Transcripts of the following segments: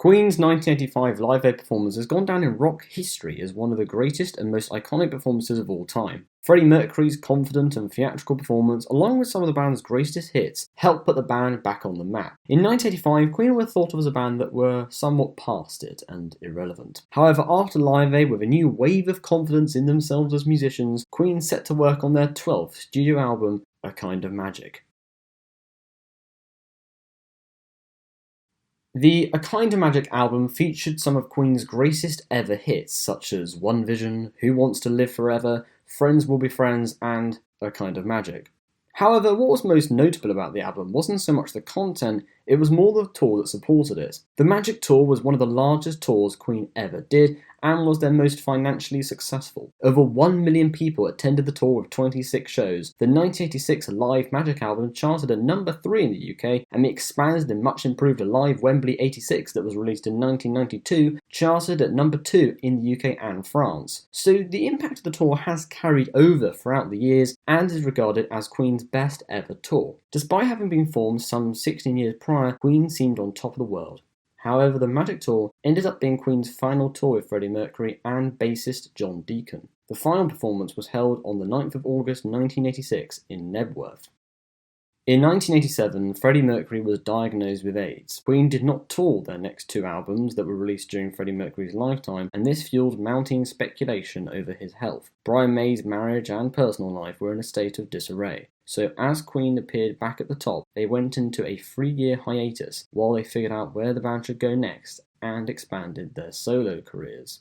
Queen's 1985 Live Aid performance has gone down in rock history as one of the greatest and most iconic performances of all time. Freddie Mercury's confident and theatrical performance, along with some of the band's greatest hits, helped put the band back on the map. In 1985, Queen were thought of as a band that were somewhat past it and irrelevant. However, after Live Aid, with a new wave of confidence in themselves as musicians, Queen set to work on their 12th studio album, A Kind of Magic. The A Kind of Magic album featured some of Queen's greatest ever hits, such as One Vision, Who Wants to Live Forever, Friends Will Be Friends, and A Kind of Magic. However, what was most notable about the album wasn't so much the content, it was more the tour that supported it. The Magic Tour was one of the largest tours Queen ever did, and was their most financially successful. Over 1 million people attended the tour with 26 shows. The 1986 Live Magic album charted at number 3 in the UK, and the expanded and much improved Live Wembley 86 that was released in 1992 charted at number 2 in the UK and France. So the impact of the tour has carried over throughout the years and is regarded as Queen's best ever tour. Despite having been formed some 16 years prior, Queen seemed on top of the world. However, the Magic Tour ended up being Queen's final tour with Freddie Mercury and bassist John Deacon. The final performance was held on the 9th of August 1986 in Nebworth. In 1987, Freddie Mercury was diagnosed with AIDS. Queen did not tour their next 2 albums that were released during Freddie Mercury's lifetime, and this fueled mounting speculation over his health. Brian May's marriage and personal life were in a state of disarray. So as Queen appeared back at the top, they went into a 3-year hiatus while they figured out where the band should go next and expanded their solo careers.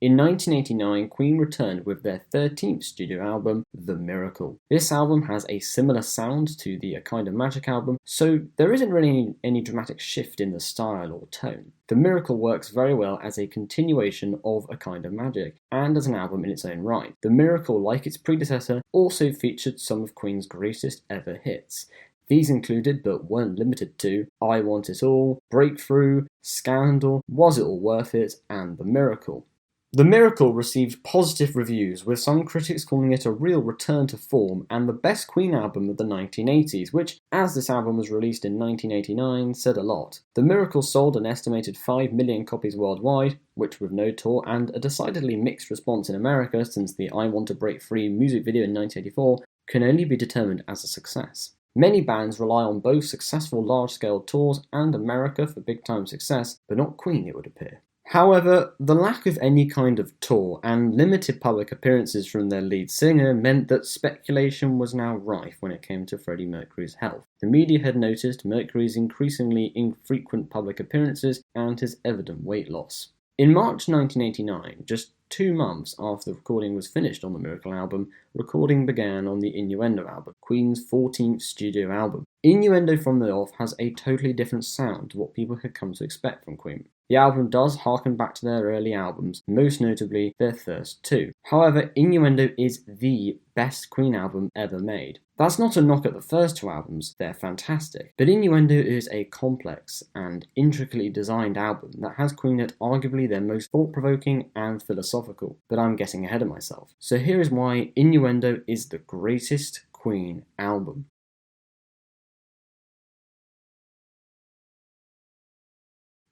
In 1989, Queen returned with their 13th studio album, The Miracle. This album has a similar sound to the A Kind of Magic album, so there isn't really any dramatic shift in the style or tone. The Miracle works very well as a continuation of A Kind of Magic, and as an album in its own right. The Miracle, like its predecessor, also featured some of Queen's greatest ever hits. These included, but weren't limited to, I Want It All, Breakthrough, Scandal, Was It All Worth It, and The Miracle. The Miracle received positive reviews, with some critics calling it a real return to form and the best Queen album of the 1980s, which, as this album was released in 1989, said a lot. The Miracle sold an estimated 5 million copies worldwide, which with no tour and a decidedly mixed response in America since the I Want to Break Free music video in 1984, can only be determined as a success. Many bands rely on both successful large-scale tours and America for big-time success, but not Queen, it would appear. However, the lack of any kind of tour and limited public appearances from their lead singer meant that speculation was now rife when it came to Freddie Mercury's health. The media had noticed Mercury's increasingly infrequent public appearances and his evident weight loss. In March 1989, just 2 months after the recording was finished on the Miracle album, recording began on the Innuendo album, Queen's 14th studio album. Innuendo from the off has a totally different sound to what people had come to expect from Queen. The album does harken back to their early albums, most notably their first 2. However, Innuendo is the best Queen album ever made. That's not a knock at the first 2 albums, they're fantastic, but Innuendo is a complex and intricately designed album that has Queen at arguably their most thought-provoking and philosophical, but I'm getting ahead of myself. So here is why Innuendo is the greatest Queen album.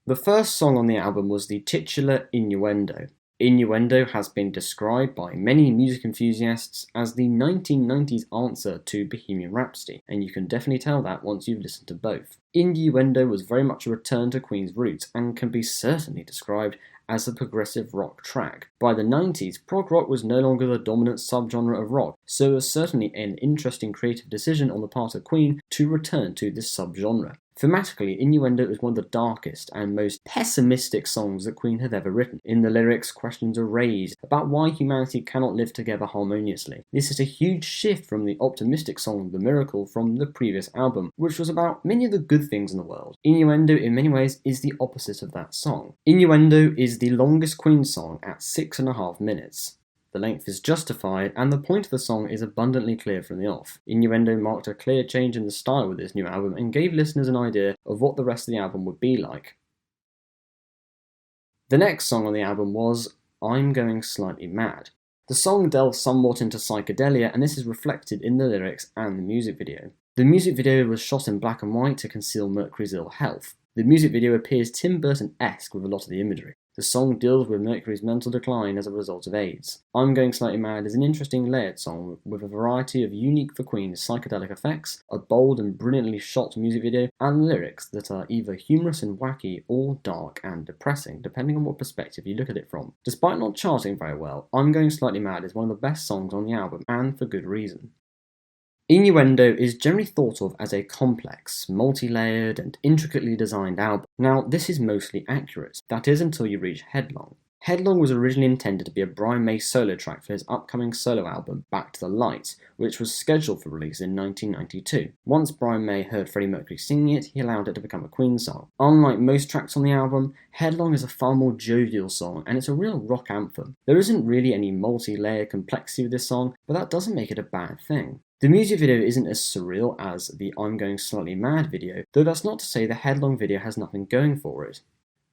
The first song on the album was the titular Innuendo. Innuendo has been described by many music enthusiasts as the 1990s answer to Bohemian Rhapsody, and you can definitely tell that once you've listened to both. Innuendo was very much a return to Queen's roots and can be certainly described as a progressive rock track. By the 90s, prog rock was no longer the dominant subgenre of rock, so it was certainly an interesting creative decision on the part of Queen to return to this subgenre. Thematically, Innuendo is one of the darkest and most pessimistic songs that Queen have ever written. In the lyrics, questions are raised about why humanity cannot live together harmoniously. This is a huge shift from the optimistic song The Miracle from the previous album, which was about many of the good things in the world. Innuendo, in many ways, is the opposite of that song. Innuendo is the longest Queen song at 6.5 minutes. The length is justified, and the point of the song is abundantly clear from the off. Innuendo marked a clear change in the style with this new album and gave listeners an idea of what the rest of the album would be like. The next song on the album was I'm Going Slightly Mad. The song delves somewhat into psychedelia, and this is reflected in the lyrics and the music video. The music video was shot in black and white to conceal Mercury's ill health. The music video appears Tim Burton-esque with a lot of the imagery. The song deals with Mercury's mental decline as a result of AIDS. I'm Going Slightly Mad is an interesting layered song with a variety of unique for Queen psychedelic effects, a bold and brilliantly shot music video, and lyrics that are either humorous and wacky or dark and depressing, depending on what perspective you look at it from. Despite not charting very well, I'm Going Slightly Mad is one of the best songs on the album, and for good reason. Innuendo is generally thought of as a complex, multi-layered and intricately designed album. Now, this is mostly accurate. That is until you reach Headlong. Headlong was originally intended to be a Brian May solo track for his upcoming solo album, Back to the Light, which was scheduled for release in 1992. Once Brian May heard Freddie Mercury singing it, he allowed it to become a Queen song. Unlike most tracks on the album, Headlong is a far more jovial song, and it's a real rock anthem. There isn't really any multi-layered complexity with this song, but that doesn't make it a bad thing. The music video isn't as surreal as the I'm Going Slightly Mad video, though that's not to say the Headlong video has nothing going for it.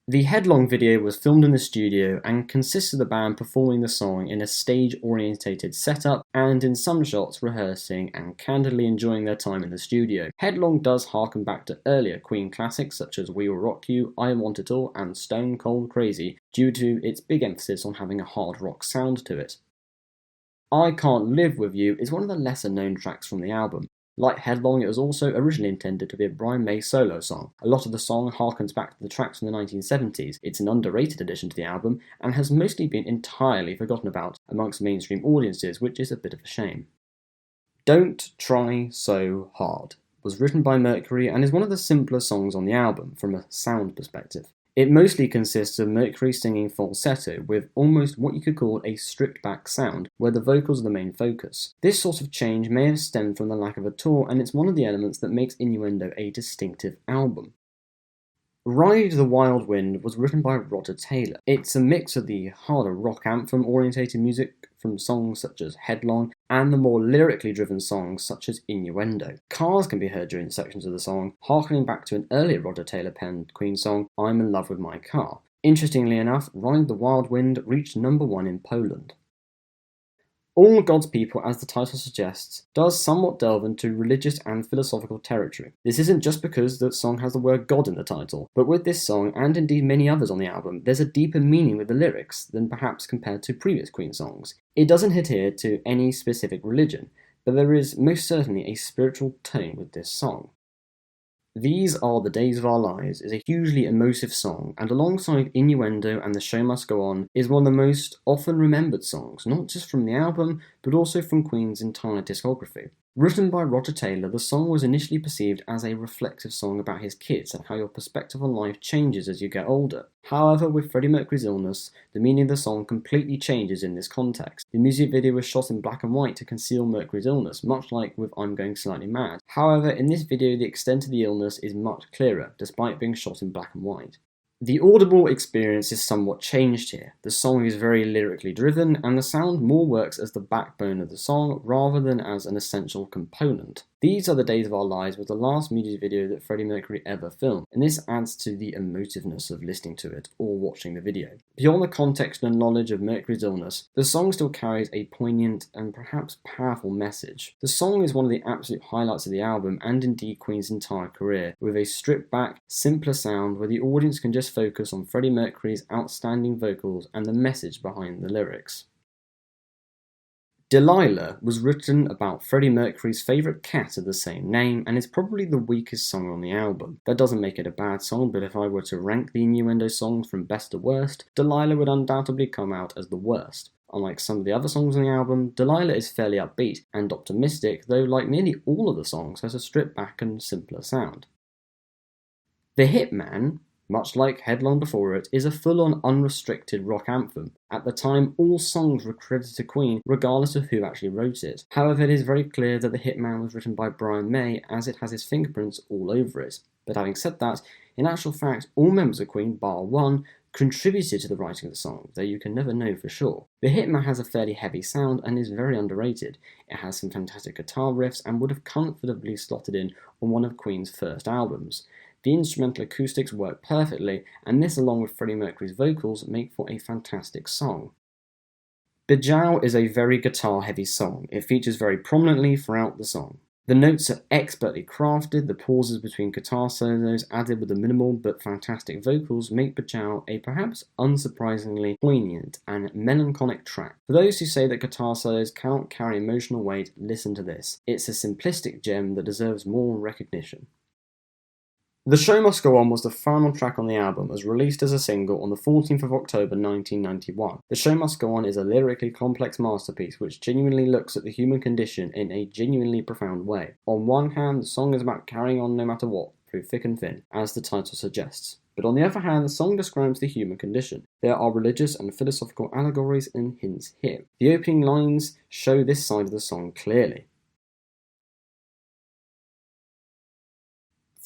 The Headlong video was filmed in the studio and consists of the band performing the song in a stage-orientated setup and in some shots rehearsing and candidly enjoying their time in the studio. Headlong does harken back to earlier Queen classics such as We Will Rock You, I Want It All and Stone Cold Crazy due to its big emphasis on having a hard rock sound to it. I Can't Live With You is one of the lesser known tracks from the album. Like Headlong, it was also originally intended to be a Brian May solo song. A lot of the song harkens back to the tracks from the 1970s. It's an underrated addition to the album and has mostly been entirely forgotten about amongst mainstream audiences, which is a bit of a shame. Don't Try So Hard was written by Mercury and is one of the simpler songs on the album from a sound perspective. It mostly consists of Mercury singing falsetto with almost what you could call a stripped-back sound, where the vocals are the main focus. This sort of change may have stemmed from the lack of a tour, and it's one of the elements that makes Innuendo a distinctive album. Ride the Wild Wind was written by Roger Taylor. It's a mix of the harder rock anthem-orientated music from songs such as Headlong and the more lyrically driven songs such as Innuendo. Cars can be heard during sections of the song, harkening back to an earlier Roger Taylor penned Queen song, I'm in Love with My Car. Interestingly enough, Ride the Wild Wind reached number 1 in Poland. All God's People, as the title suggests, does somewhat delve into religious and philosophical territory. This isn't just because the song has the word God in the title, but with this song, and indeed many others on the album, there's a deeper meaning with the lyrics than perhaps compared to previous Queen songs. It doesn't adhere to any specific religion, but there is most certainly a spiritual tone with this song. These Are the Days of Our Lives is a hugely emotive song, and alongside Innuendo and The Show Must Go On, is one of the most often remembered songs, not just from the album, but also from Queen's entire discography. Written by Roger Taylor, the song was initially perceived as a reflexive song about his kids and how your perspective on life changes as you get older. However, with Freddie Mercury's illness, the meaning of the song completely changes in this context. The music video was shot in black and white to conceal Mercury's illness, much like with I'm Going Slightly Mad. However, in this video, the extent of the illness is much clearer, despite being shot in black and white. The audible experience is somewhat changed here. The song is very lyrically driven, and the sound more works as the backbone of the song rather than as an essential component. These Are the Days of Our Lives was the last music video that Freddie Mercury ever filmed, and this adds to the emotiveness of listening to it or watching the video. Beyond the context and knowledge of Mercury's illness, the song still carries a poignant and perhaps powerful message. The song is one of the absolute highlights of the album and indeed Queen's entire career, with a stripped back, simpler sound where the audience can just focus on Freddie Mercury's outstanding vocals and the message behind the lyrics. Delilah was written about Freddie Mercury's favourite cat of the same name and is probably the weakest song on the album. That doesn't make it a bad song, but if I were to rank the Innuendo songs from best to worst, Delilah would undoubtedly come out as the worst. Unlike some of the other songs on the album, Delilah is fairly upbeat and optimistic, though like nearly all of the songs has a stripped back and simpler sound. The Hitman, much like Headlong before it, is a full-on unrestricted rock anthem. At the time, all songs were credited to Queen, regardless of who actually wrote it. However, it is very clear that The Hitman was written by Brian May, as it has his fingerprints all over it. But having said that, in actual fact, all members of Queen, bar one, contributed to the writing of the song, though you can never know for sure. The Hitman has a fairly heavy sound and is very underrated. It has some fantastic guitar riffs and would have comfortably slotted in on one of Queen's first albums. The instrumental acoustics work perfectly, and this along with Freddie Mercury's vocals make for a fantastic song. Bejow is a very guitar-heavy song. It features very prominently throughout the song. The notes are expertly crafted, the pauses between guitar solos added with the minimal but fantastic vocals make Bajau a perhaps unsurprisingly poignant and melancholic track. For those who say that guitar solos cannot carry emotional weight, listen to this. It's a simplistic gem that deserves more recognition. The Show Must Go On was the final track on the album, as released as a single on the 14th of October 1991. The Show Must Go On is a lyrically complex masterpiece which genuinely looks at the human condition in a genuinely profound way. On one hand, the song is about carrying on no matter what, through thick and thin, as the title suggests. But on the other hand, the song describes the human condition. There are religious and philosophical allegories and hints here. The opening lines show this side of the song clearly.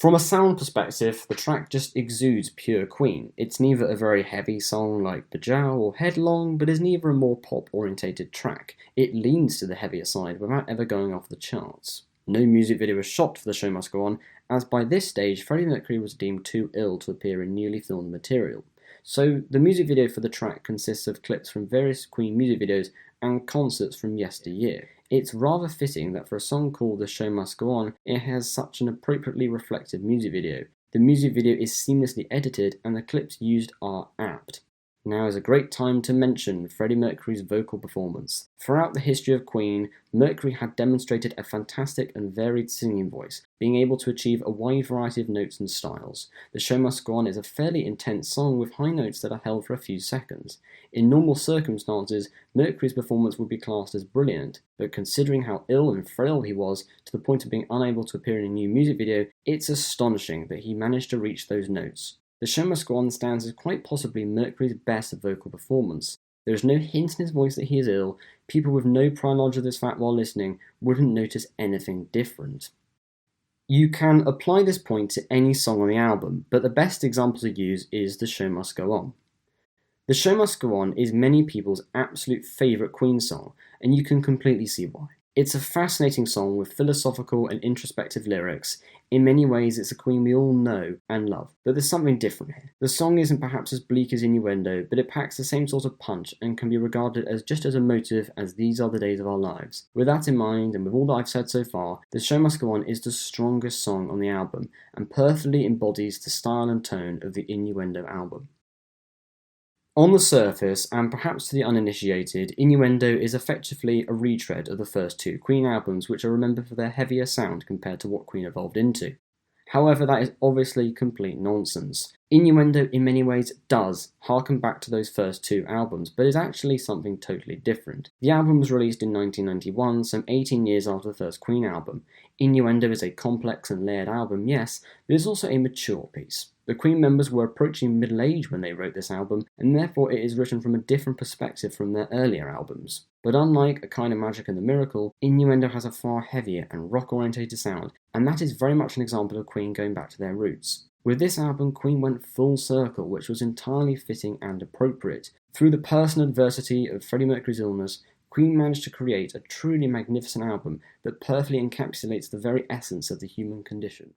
From a sound perspective, the track just exudes pure Queen. It's neither a very heavy song like Bajau or Headlong, but is neither a more pop-orientated track. It leans to the heavier side without ever going off the charts. No music video was shot for The Show Must Go On, as by this stage Freddie Mercury was deemed too ill to appear in newly filmed material. So the music video for the track consists of clips from various Queen music videos and concerts from yesteryear. It's rather fitting that for a song called The Show Must Go On, it has such an appropriately reflective music video. The music video is seamlessly edited and the clips used are apt. Now is a great time to mention Freddie Mercury's vocal performance. Throughout the history of Queen, Mercury had demonstrated a fantastic and varied singing voice, being able to achieve a wide variety of notes and styles. The Show Must Go On is a fairly intense song with high notes that are held for a few seconds. In normal circumstances, Mercury's performance would be classed as brilliant, but considering how ill and frail he was, to the point of being unable to appear in a new music video, it's astonishing that he managed to reach those notes. The Show Must Go On stands as quite possibly Mercury's best vocal performance. There is no hint in his voice that he is ill. People with no prior knowledge of this fact while listening wouldn't notice anything different. You can apply this point to any song on the album, but the best example to use is The Show Must Go On. The Show Must Go On is many people's absolute favourite Queen song, and you can completely see why. It's a fascinating song with philosophical and introspective lyrics. In many ways, it's a Queen we all know and love, but there's something different here. The song isn't perhaps as bleak as Innuendo, but it packs the same sort of punch and can be regarded as just as emotive as These Are the Days of Our Lives. With that in mind, and with all that I've said so far, The Show Must Go On is the strongest song on the album, and perfectly embodies the style and tone of the Innuendo album. On the surface, and perhaps to the uninitiated, Innuendo is effectively a retread of the first two Queen albums, which are remembered for their heavier sound compared to what Queen evolved into. However, that is obviously complete nonsense. Innuendo in many ways does harken back to those first two albums, but is actually something totally different. The album was released in 1991, some 18 years after the first Queen album. Innuendo is a complex and layered album, yes, but it's also a mature piece. The Queen members were approaching middle age when they wrote this album, and therefore it is written from a different perspective from their earlier albums. But unlike A Kind of Magic and The Miracle, Innuendo has a far heavier and rock-orientated sound, and that is very much an example of Queen going back to their roots. With this album, Queen went full circle, which was entirely fitting and appropriate. Through the personal adversity of Freddie Mercury's illness, Queen managed to create a truly magnificent album that perfectly encapsulates the very essence of the human condition.